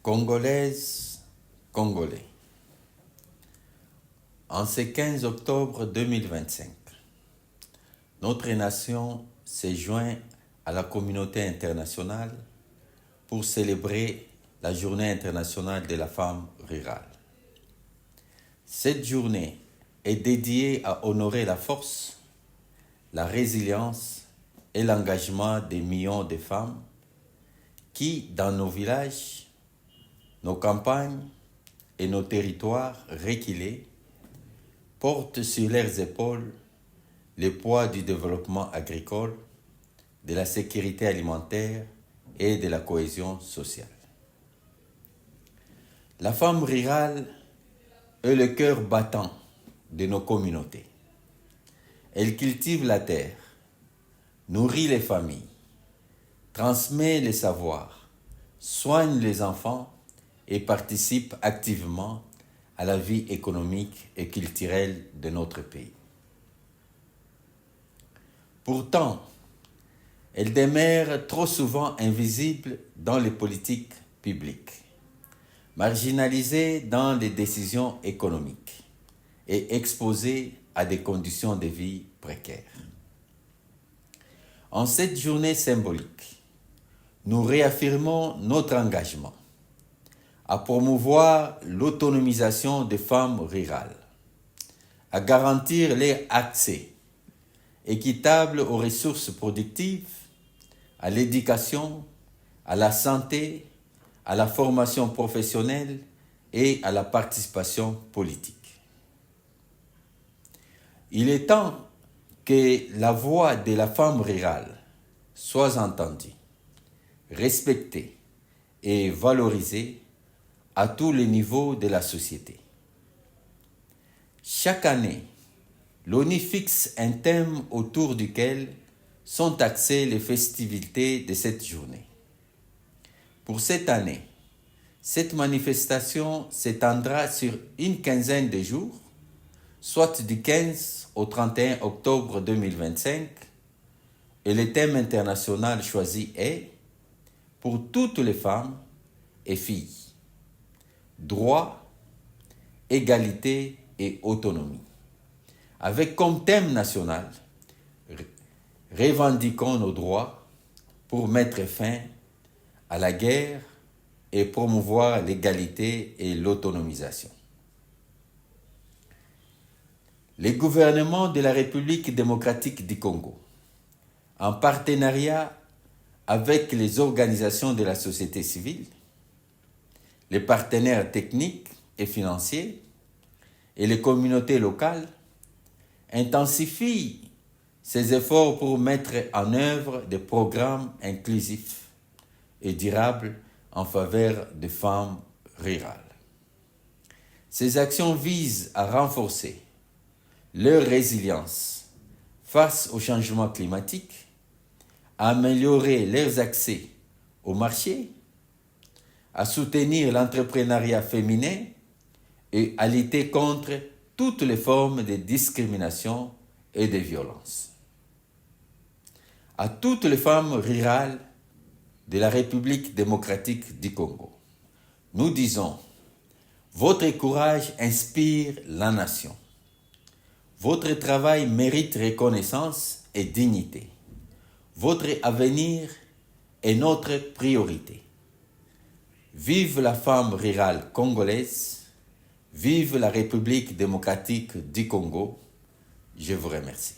Congolaises, Congolais. En ce 15 octobre 2025, notre nation s'est jointe à la communauté internationale pour célébrer la Journée internationale de la femme rurale. Cette journée est dédiée à honorer la force, la résilience et l'engagement des millions de femmes qui, dans nos villages, nos campagnes et nos territoires reculés, portent sur leurs épaules le poids du développement agricole, de la sécurité alimentaire et de la cohésion sociale. La femme rurale est le cœur battant de nos communautés. Elle cultive la terre, nourrit les familles, transmet les savoirs, soigne les enfants et participe activement à la vie économique et culturelle de notre pays. Pourtant, elle demeure trop souvent invisible dans les politiques publiques, marginalisée dans les décisions économiques et exposée à des conditions de vie précaires. En cette journée symbolique, nous réaffirmons notre engagement à promouvoir l'autonomisation des femmes rurales, à garantir leur accès équitable aux ressources productives, à l'éducation, à la santé, à la formation professionnelle et à la participation politique. Il est temps que la voix de la femme rurale soit entendue, respectée et valorisée à tous les niveaux de la société. Chaque année, l'ONU fixe un thème autour duquel sont axées les festivités de cette journée. Pour cette année, cette manifestation s'étendra sur une quinzaine de jours, soit du 15 au 31 octobre 2025, et le thème international choisi est « Pour toutes les femmes et filles ». Droit, égalité et autonomie. Avec comme thème national, revendiquons nos droits pour mettre fin à la guerre et promouvoir l'égalité et l'autonomisation. Le gouvernement de la République démocratique du Congo, en partenariat avec les organisations de la société civile, les partenaires techniques et financiers et les communautés locales intensifient ses efforts pour mettre en œuvre des programmes inclusifs et durables en faveur des femmes rurales. Ces actions visent à renforcer leur résilience face au changement climatique, à améliorer leurs accès au marché, à soutenir l'entrepreneuriat féminin et à lutter contre toutes les formes de discrimination et de violence. À toutes les femmes rurales de la République démocratique du Congo, nous disons, votre courage inspire la nation. Votre travail mérite reconnaissance et dignité. Votre avenir est notre priorité. Vive la femme rurale congolaise, vive la République démocratique du Congo. Je vous remercie.